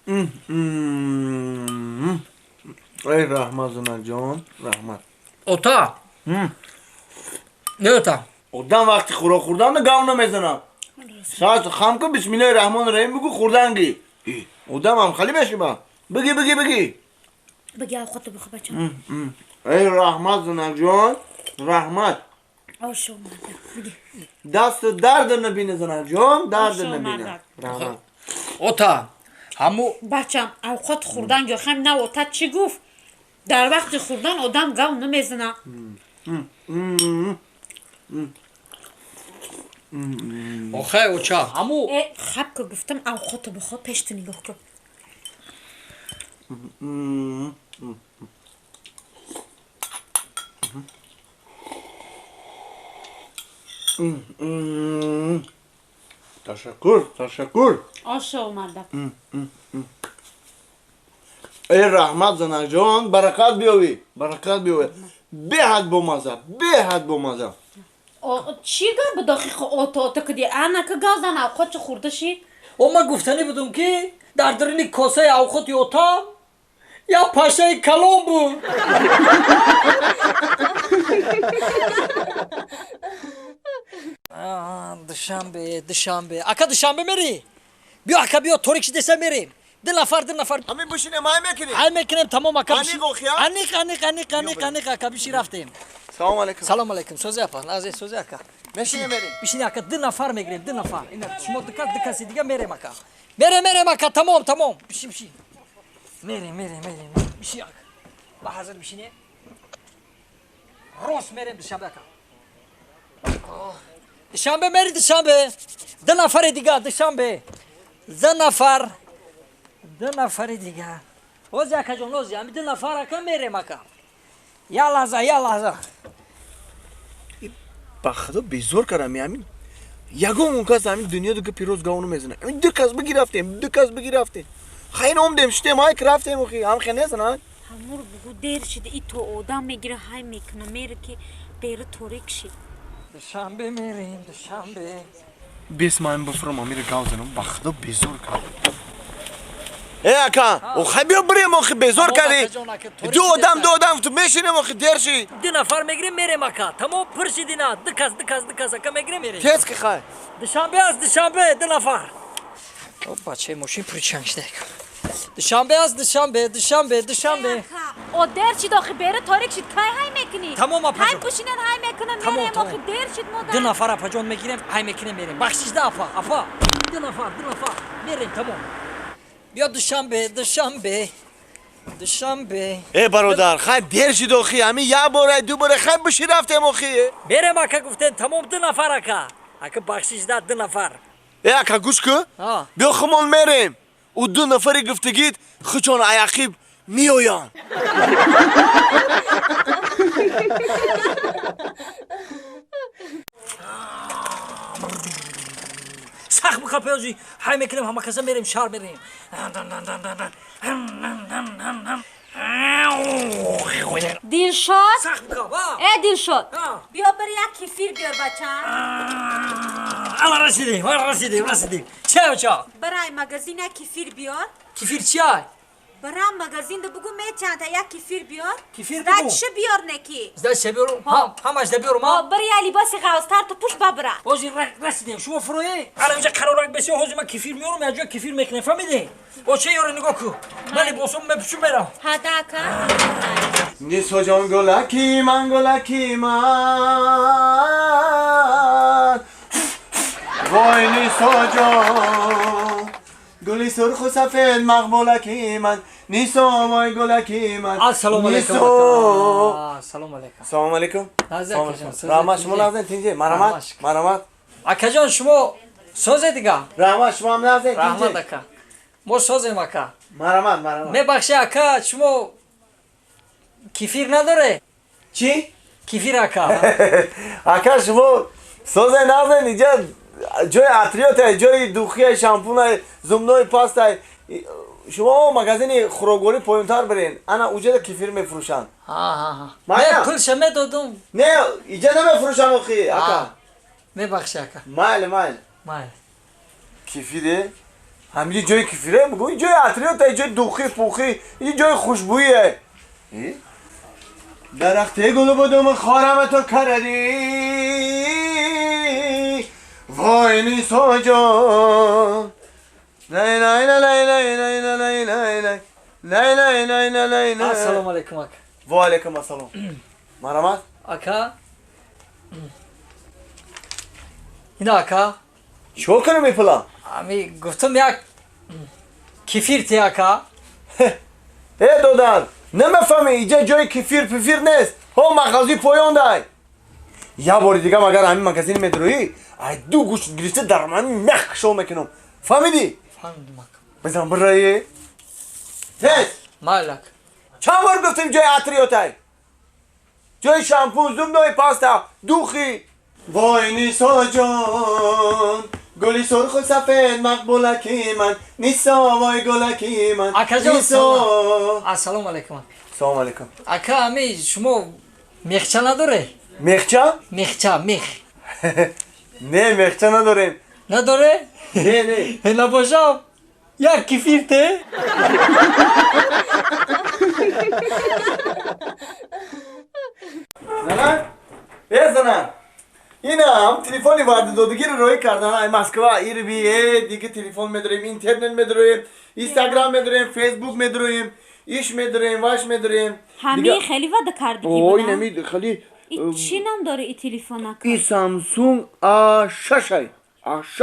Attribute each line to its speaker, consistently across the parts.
Speaker 1: ای رحمت زنک جان رحمت
Speaker 2: Ota. Ne ota?
Speaker 1: آدم وقتی خوراک خوردن گاو نمیزنم ساعت خم کن بسم الله الرحمن الرحیم بگو خوردنگی آدم هم خالی بشی با بگی
Speaker 3: بگی خودت بخو بچه
Speaker 1: ای رحمت زنک جان رحمت
Speaker 3: آش اومده بگی
Speaker 1: دست درد نبینه زنک جان درد
Speaker 3: آش
Speaker 1: نبینه
Speaker 3: اومده.
Speaker 1: رحمت
Speaker 2: Ota. Hamu
Speaker 3: بچم اوقات خوردن یا خم نه اوتا چی گفت در وقت خوردن آدم گاو نمیزنه
Speaker 2: oxe ocha. Hamu
Speaker 3: خب که گفتم اوقات بخو پشت نگاه کن
Speaker 1: تشکر
Speaker 3: آش اومده
Speaker 1: ای رحمت زنک جان برکت بیاوی به حد بامزه
Speaker 3: چی گفت دقیق اوتا کدی انا که گازن اوقات چه خورده شی
Speaker 2: Ama guftani budum ki dardirini kosay avukot yota ya paşay kalon bu. Dışambe. Aka dışambe meri. Bir aka bir torikşi desem meri. Din nafar.
Speaker 1: همین بشینه مای میکنی
Speaker 2: Al mekinim tamam aka.
Speaker 1: Anik okya.
Speaker 2: Anik aka bir şey raftayım.
Speaker 1: سلام علیکم
Speaker 2: Salam aleyküm. Sözü yapar. Nazi sözü aka.
Speaker 1: میشینه میریم
Speaker 2: Bir şey aka. Din nafar mekinim. Din nafar. İner. Şumo dikkat diga merem aka. Merem aka. Tamam. Bir şey. Merem. Bir şey aka. Bak hazır bir şey ne? Ros merem dışarı aka. Dışarı meri dışarı. Din nafar diga dışarı. Din nafar diga. Oz aka can oz ya. Din nafar aka merem aka. Yalla.
Speaker 1: بخدا بیزور کردم همین یگون اون کس همین دنیا دیگه پیروز گاونو میزنه همین دو کس بگی رفتیم خیلی اومدیم شتیم های که رفتیم اخی هم خیلی نیستن
Speaker 3: همور بگو دیر شده ای تو آدم میگیره های میکنه میره که بره توریک شی
Speaker 2: Dışarı merem dışarı.
Speaker 1: بیس من بفرم امیر گاو زنم بخدا بیزور کردم ای اکا اخی بیا بریم اخی بیزور کردی دو آدم تو میشینیم اخی دیر شی
Speaker 2: Din nafar megrim merem aka. Tamam pırşı dina. Dıkas aka megrim merem.
Speaker 1: تیز که خواهی
Speaker 2: Dışarı din nafar. Hoppa çey moşin pırçan işte. Dışarı.
Speaker 3: او دیر شد آخی بره تاریک شد که های میکنی
Speaker 2: Tamam
Speaker 3: های
Speaker 2: apacım.
Speaker 3: بشینن های میکنن
Speaker 2: Tamam,
Speaker 3: میریم
Speaker 2: tamam.
Speaker 3: آخی دیر şid
Speaker 2: Din
Speaker 3: مادر
Speaker 2: nafar apacon megrim. Hay mekine merem. Bak sizde apa. Din nafar. Merem tamam. Ya dışarı.
Speaker 1: ای برادر خیلی دیر شد اخی همین یه باره دو باره خیلی بشی رفتیم اخی
Speaker 2: Merem aka guften tamam din nafar aka. Aka bak sizde din nafar.
Speaker 1: ای اکا گوش که
Speaker 2: Ha.
Speaker 1: بیا خمال میریم او دو نفری گفته گید خچان عیقیب میویان
Speaker 2: Sak bu kapıyı hay mekinim hamakasa merem şar merem.
Speaker 3: دلشاد
Speaker 2: Sak bu kapı.
Speaker 3: ای دلشاد
Speaker 2: Ha.
Speaker 3: بیا بر یک کفیر بیار بچه
Speaker 2: Allah rasidi. Çay uçağı.
Speaker 3: برای مگزین یک کفیر بیار
Speaker 2: Kefir çay.
Speaker 3: برای مگزین ده بگو می چند یک کفیر بیار
Speaker 2: Kefir
Speaker 3: زد
Speaker 2: bu.
Speaker 3: شه بیار نکی
Speaker 2: Zde seviyorum. Ha, hamaç da biyorum ha.
Speaker 3: برای لباس غوستر تو پوش ببره
Speaker 2: Ozi rasidi. Şu froye. Aramca karorak besi hozuma kefir miyorum ya kefir mekne famide. O şey yorunu goku. Mali bosum me püşüm beram.
Speaker 3: هداکا
Speaker 1: نیسو جان گلکی من وای نیسو جان گلی سرخ و سفید مقبولکی من نیسو وای گلکی من
Speaker 2: Assalamu alaikum.
Speaker 1: نیسو
Speaker 2: Assalamu alaikum.
Speaker 1: سلام علیکم
Speaker 2: Nazır akacan.
Speaker 1: رحمت شما نازن تینجه مرحمت
Speaker 2: Akacan şumo söz ediga.
Speaker 1: رحمت شما هم نازن
Speaker 2: Rahmat
Speaker 1: تینجه
Speaker 2: aka. Mo sözüm aka.
Speaker 1: مرحمت
Speaker 2: Ne bakşı aka şumo kefir nadore.
Speaker 1: چی؟
Speaker 2: Kefir aka.
Speaker 1: اکا شما سوزه نازن اینجا جای عطریات های جای دوخی های شامپون های زمنوی پاست های شما مگزین خوراگوری پایینتر برین انا اوجه ده کفیر میفروشن
Speaker 2: Ha.
Speaker 1: Maya.
Speaker 2: Ne kul şeme dodum.
Speaker 1: نه اینجا نمیفروشن اخی اکا
Speaker 2: Ne bakşı aka.
Speaker 1: مایل
Speaker 2: Mal.
Speaker 1: کفیره همینجا جای کفیره میگو این جای عطریات این جای دوخی پوخی این جای خوشبویه درخته گل بودم خارم تو کردی وای نیسا جان لای لای لای لای لای لای لای لای لای لای لای لای لای لای
Speaker 2: Assalomu alaykum aka.
Speaker 1: و علیکم السلام مرحمت
Speaker 2: Aka. اینا aka.
Speaker 1: شو کنم این پلا
Speaker 2: Ami گفتم یک کفیر تی aka.
Speaker 1: ای دودر نمیفهمی اینجا جای کفیر پفیر نیست ها مغازی پایان دای یا باری دیگه مگر همین مغازین مدرویی ای دو گوش گریسته در من مخ شو میکنم فهمیدی؟
Speaker 2: Fahmdim aka.
Speaker 1: بزن برای تیز
Speaker 2: Malak.
Speaker 1: چند بار گفتیم جای عطریاتای جای شامپو زمدوی پاستا دوخی وای نیسا جان گلی سرخ و سفید مقبولکی من نیسا وای گلکی من
Speaker 2: Aka جان
Speaker 1: نیسا
Speaker 2: Assalomu alaykum aka.
Speaker 1: سلام علیکم
Speaker 2: Aka ami شما میخچه نداره؟
Speaker 1: میخچه؟
Speaker 2: میخچه میخ.
Speaker 1: نه میخچه نداریم
Speaker 2: نداره؟
Speaker 1: نه نه
Speaker 2: نباشم یک کفیر ته؟
Speaker 1: زنان؟ ای زنان این هم تلفنی واردادگی رو روی کردن ای مسکوا ایر بیه دیگه تلفن میداریم اینترنت میداریم اینستاگرام میداریم فیسبوک میداریم ایش میداریم واش میداریم
Speaker 3: همه خیلی وعده کردی
Speaker 1: اوی
Speaker 3: بودن
Speaker 1: نمید خیلی
Speaker 3: این چی نام داره این تلفن اکا
Speaker 1: این سامسونگ آ6 ای آ6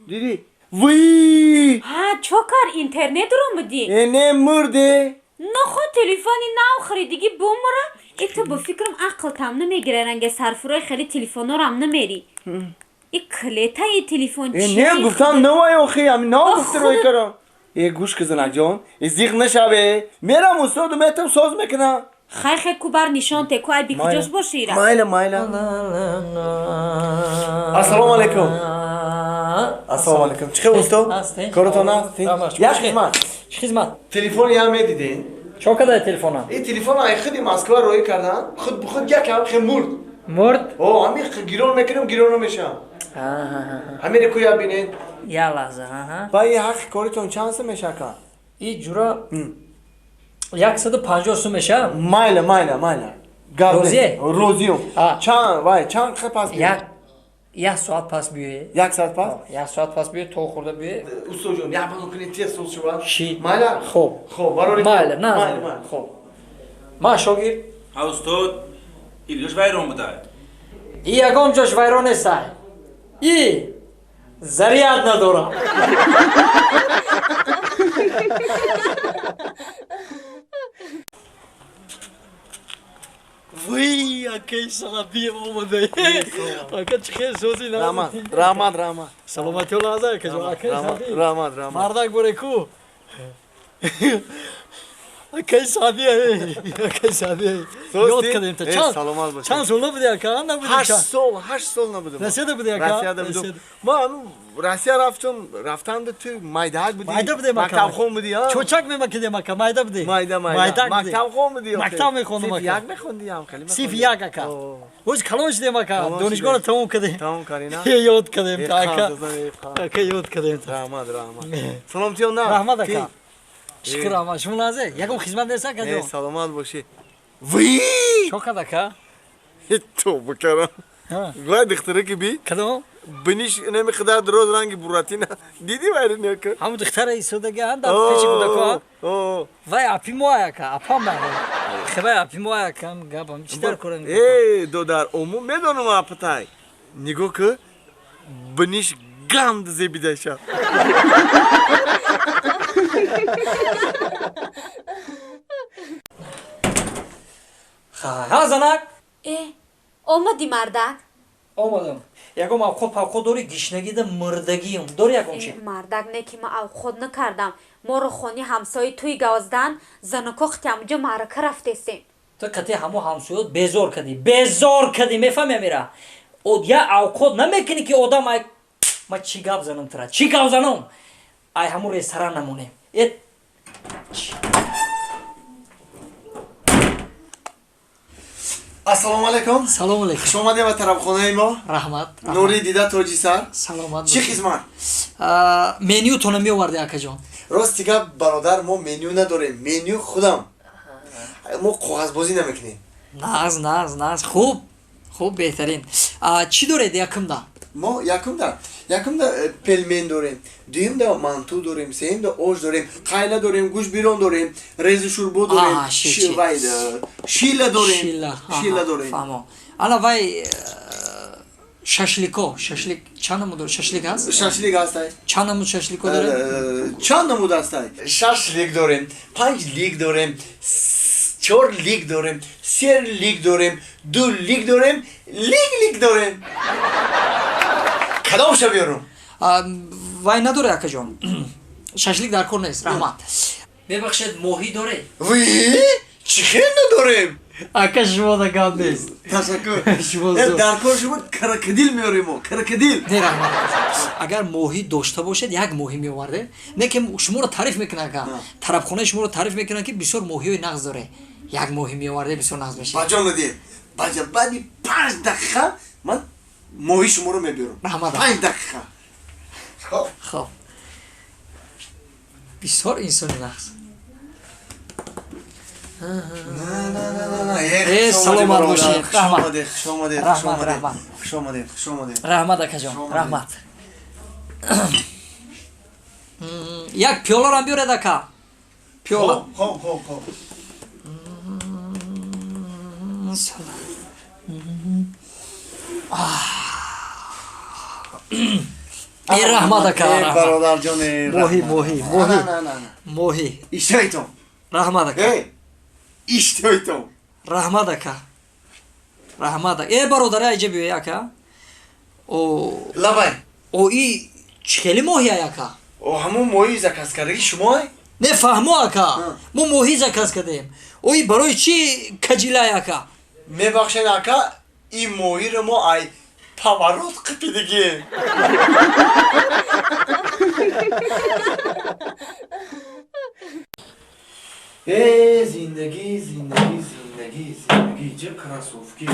Speaker 1: دیدی وی
Speaker 3: ها چوکار اینترنت رو مدی
Speaker 1: اینه مرده
Speaker 3: نخو تلفنی ناو خریدگی بومره ای تو با فکرم عقل تام نمیگیره رنگ سرفروی خیلی تلفن رو هم نمیری این کلیتا ای تلفن چی
Speaker 1: نه گفتم نوای اخی همین نام گفته روی کرم ای گوش که زنک جان ای زیغ نشوه میرم استاد و میتم ساز میکنم
Speaker 3: خیلی کوبر نشان تکو ای بی کجاش باشیره
Speaker 1: مایل السلام علیکم السلام علیکم چه خبر استاد
Speaker 2: هستی؟
Speaker 1: کارتون هست یک خدمت
Speaker 2: چی خدمت؟
Speaker 1: تلفنی هم میدیدین
Speaker 2: چه کده تلفنم؟
Speaker 1: این تلفن های خیلی مسکوا روی کردن خود بخود یک هم خیلی مرد
Speaker 2: مرد؟
Speaker 1: او همین گیرون میکنم گیرون نمیشم همین کویا بینید
Speaker 2: یا لحظه ها
Speaker 1: با این حق کارتون چند سه میشه کار
Speaker 2: این جورا 150 سو میشه
Speaker 1: مایل
Speaker 2: روزیه؟
Speaker 1: روزیو
Speaker 2: آه.
Speaker 1: چند خیلی پس
Speaker 2: یک ساعت پس بیه
Speaker 1: یک ساعت پس
Speaker 2: یک ساعت پس بیه تو خورده بیه
Speaker 1: استاد جون یا بگو کنید تیز سوز شو
Speaker 2: شی
Speaker 1: مایل
Speaker 2: خوب
Speaker 1: برای
Speaker 2: مایل نه خوب ما شوگیر
Speaker 4: استاد ایلگاش ویران بوده
Speaker 2: ای یکم جاش ویران نیست ای ذریعت ندارم وی اکی صحابی اومده اکی چه خیلی سوزی نه
Speaker 1: رحمت
Speaker 2: سلامتی و لحظه که جو اکی صحابی
Speaker 1: رحمت
Speaker 2: مردک بره کو اکی صحابی اکی صحابی یاد کردیم تا چند سال نبودی اکا نبودی
Speaker 1: 8 سال نبودم
Speaker 2: رسیده بودی اکا
Speaker 1: ما راسیا رفتم تو مایداد بودی
Speaker 2: مایده بودی
Speaker 1: مکتب خون بودی ها
Speaker 2: چوچک میمکیدیم اکا مایده بودی
Speaker 1: مایده مکتب خون بودی
Speaker 2: مکتب میخوندم
Speaker 1: یک
Speaker 2: اکا
Speaker 1: میخوندی هم خیلی
Speaker 2: سیف یک اکا روز کلان شدیم اکا دانشگاه رو تموم کردیم
Speaker 1: تمام کاری نه
Speaker 2: یاد کردیم تا اکا اکا یاد کردیم تا
Speaker 1: رحمت سلام تیو نه
Speaker 2: رحمت اکا شکر اما شما لازه یکم خدمت دست اکا
Speaker 1: سلامت باشی وی
Speaker 2: شو کرد اکا
Speaker 1: تو بکرم گویا دختره که بی
Speaker 2: کدوم
Speaker 1: بنیش نمیخدر دروز رنگی بوراتینا دیدی وایره نیکر
Speaker 2: همون دختره ایستادگی هم در پیش بوده که وای اپی مویا که اپام بره خیلی اپی مویا که هم گابم چیکار کنم
Speaker 1: ای دو در عموم میدونم اپتای نگو که بنیش گند زیبیده شد
Speaker 2: ها زنک
Speaker 3: اومدی مردک
Speaker 2: آمدم یکم خود داری گشنگی ده مردگیم داری یکم چی
Speaker 3: مردک نه که ما او خود نکردم ما رو خونی همسایه توی گازدن زنکوختی همجا معرکه رفتیستیم
Speaker 2: تو کتی همو همسویت بیزار کدی میفهمی میره او یا او خود نمیکنی که آدم ای ما چی گاب زنم ترا چی گاب زنم ای همو رستوران نمونیم
Speaker 1: Ассалому алайкум.
Speaker 2: Салом алейкум.
Speaker 1: Хуш омадед ба тарабхонаи мо.
Speaker 2: Раҳмат.
Speaker 1: Нури Дида Тоҷисар.
Speaker 2: Саломат.
Speaker 1: Чӣ хизмат?
Speaker 2: Менютона меоварди акаҷон.
Speaker 1: Рости гап бародар, мо меню надорем. Меню худам. Мо қоғазбозӣ намекунем.
Speaker 2: Наз. Хуб, беҳтарин. Чӣ доред якумда?
Speaker 1: Мо якумда пелмен дорем, дуюмда манту дорем, сеюмда ош дорем, қайла дорем, гӯшбирон дорем, резу шурбо дорем, шила дорем. Шила дорем.
Speaker 2: Фаҳмо. Ана вай шашлик чанд намуд шашлик ҳаст?
Speaker 1: Шашлик ҳастай.
Speaker 2: Чанд намуд шашлико дорем?
Speaker 1: Чанд намуд ҳастай? Шашлик дорем, 5 лик дорем, 4 лик дорем, 3 лик дорем, 2 лик дорем, лик дорем. Кадомша биёрам?
Speaker 2: Вай надоре акаҷон. Шашлик дар кор нест. Раҳмат. Бебахшед, моҳӣ доред?
Speaker 1: Ви? Чӣ хел надорем?
Speaker 2: Ака шумо да гап нест.
Speaker 1: Ташаккур.
Speaker 2: Шумо зуд.
Speaker 1: Дар кор шумо крокодил меорем мо, крокодил.
Speaker 2: Не, раҳмат. Агар моҳӣ дошта бошед, як моҳӣ меоварде. Не ки шуморо таъриф мекунад ка. Тарабхонаи шуморо таъриф мекунад ки бисёр моҳиҳои нағз доре. Як моҳӣ меоварде бисёр нағз мешавад.
Speaker 1: Баҷон надем. Баъди 5 дақиқа ман моҳӣ шуморо мебиёрам.
Speaker 2: Раҳмат.
Speaker 1: 5 дақиқа.
Speaker 2: Хоб. Бисёр инсони нағз. Саломат бошед. Раҳмат акаҷон. Раҳмат. Як пиёларам биёред ака. Пиёла.
Speaker 1: Хоб.
Speaker 2: Раҳмат ака.
Speaker 1: Бародарҷон.
Speaker 2: Моҳӣ.
Speaker 1: Иштоитон.
Speaker 2: Раҳмат ака.
Speaker 1: Иштоитон.
Speaker 2: Раҳмат ака. Бародари аҷа биёй ака.
Speaker 1: Лабай.
Speaker 2: И чхели моҳи ака?
Speaker 1: Ҳамун моҳии закаскадаги шумои?
Speaker 2: Не фаҳмо ака. Мо моҳи заказ кардем. Ои барои чӣ каҷилай ака?
Speaker 1: Мебахшед ака, ин моҳиро мо ай паворот қипидагем. Зиндагӣ чӣ красовки.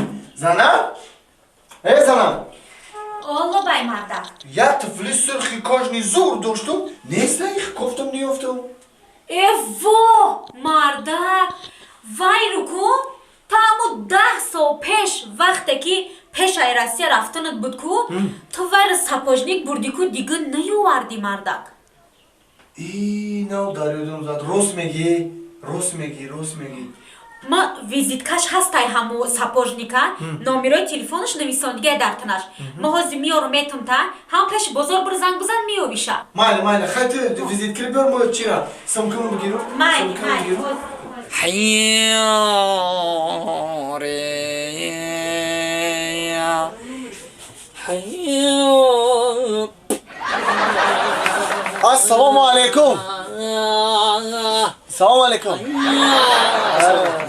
Speaker 1: Зана? Зана.
Speaker 3: Оло бай марда.
Speaker 1: Я туфли сурхи кожни зур доштум, неста их кофтам неёфтам.
Speaker 3: Во, марда. Вай руку. Таму 10 сол пеш вақте ки пешаи Россия рафтанат буд ку, ту вайро сапожник бурди ку дига наёварди мардак.
Speaker 1: Нав дарёдам зад. Рост мегӣ.
Speaker 3: Ма визиткаш ҳастай ҳаму сапожника, номерои телефонаш нависондигаи дар танаш. Ма ҳозир миёру метум та, ҳам пеши бозор бур занг бизан миёбиша.
Speaker 1: Майли, хай ту визиткаро биёр, мо чира? Сумкаму бигиру?
Speaker 3: Майли.
Speaker 1: Ассалому алайкум. Салом алейкум.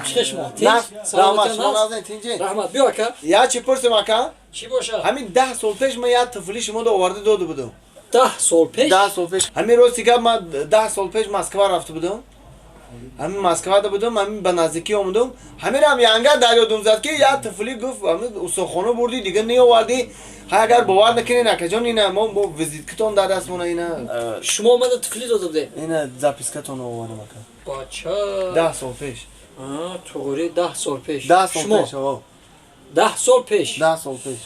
Speaker 2: Чешмо.
Speaker 1: Раҳмат, шумо назарин тинҷед.
Speaker 2: Раҳмат, биё ака.
Speaker 1: Я чӣ пурсим ака?
Speaker 2: Чӣ бошад?
Speaker 1: Ҳамин 10 сол пеш ман як туфли шуморо оварда дода будам.
Speaker 2: 10 сол пеш?
Speaker 1: 10 сол пеш. Ҳамин рости гап, ман 10 сол пеш Москва рафта будам. Ҳамин Москвада будам, ҳамин ба наздикӣ омадам. Ҳаминам янга дарёдум зад ки як туфли гуфт, ҳамин усохона бурди, дига неоварди. Ҳай агар бовар накунед акаҷон, ина мо визиткатон дар даст мона, ина
Speaker 2: шумо омада туфли дода будед?
Speaker 1: Ина запискатон овардам ака.
Speaker 2: Бача.
Speaker 1: 10 сол пеш.
Speaker 2: Туғри 10 сол пеш.
Speaker 1: 10 сол пеш, аво.
Speaker 2: 10 сол пеш.
Speaker 1: 10 сол пеш.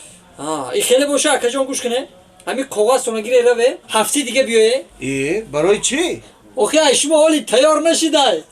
Speaker 2: И хеле боша акаҷон гӯш кунед. Ҳамин коғазтона гире раве, ҳафти дига биёе.
Speaker 1: Барои чӣ?
Speaker 2: Охи ай шумо ҳоли тайёр нашидай.